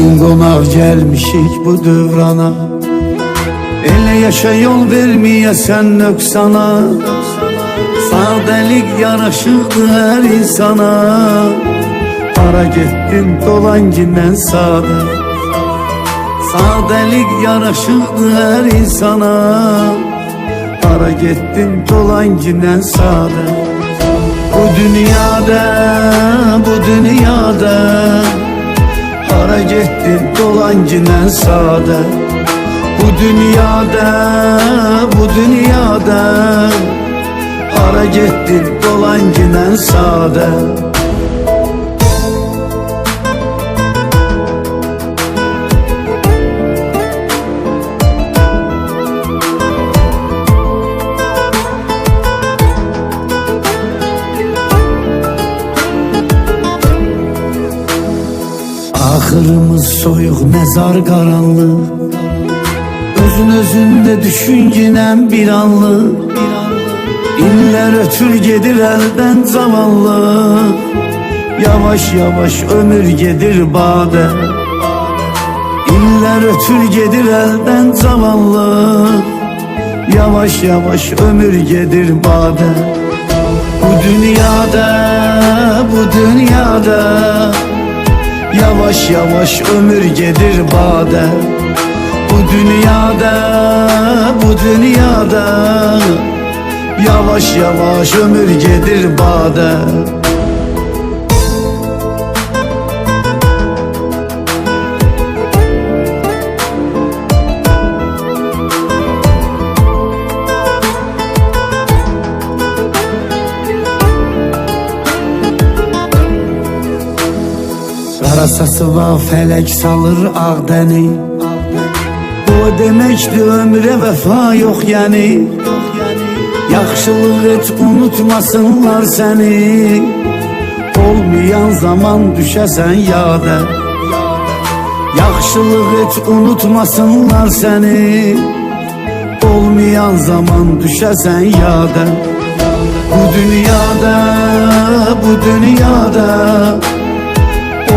gün qonaq gəlmişik bu dövrana. Elə yaşa yol verməyəsən nöqsana. Sadəlik yaraşıqdır hər insana. Hara getdin dolan ginən sadə. Sadəlik yaraşıqdır hər insana. Hara getdin dolan ginən sadə. Bu dünyada, bu dünyada hara getdin dolan ginən sadə. Bu dünyada, bu dünyada hara getdin dolan ginən sadə. Axırımız soyuq, məzar qaranlıq. Özün özündə düşünginən bir anlıq. İllər ötür gedir əldən zavallıq. Yavaş yavaş ömür gedir badə. İllər ötür gedir əldən zavallıq. Yavaş yavaş ömür gedir badə. Bu dünyada, bu dünyada yavaş yavaş ömür gedir badə. Bu dünyada, bu dünyada yavaş yavaş ömür gedir badə. Qarasası var, fələk salır ağdəni. O deməkdir ömrə vəfa yox yəni. Yaxşılıq et, unutmasınlar səni. Olmayan zaman düşəsən yada. Yaxşılıq et, unutmasınlar səni. Olmayan zaman düşəsən yada. Bu dünyada, bu dünyada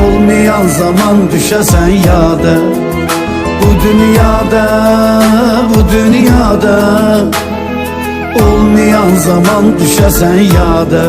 olmayan zaman düşəsən yada. Bu dünyada, bu dünyada olmayan zaman düşəsən yada.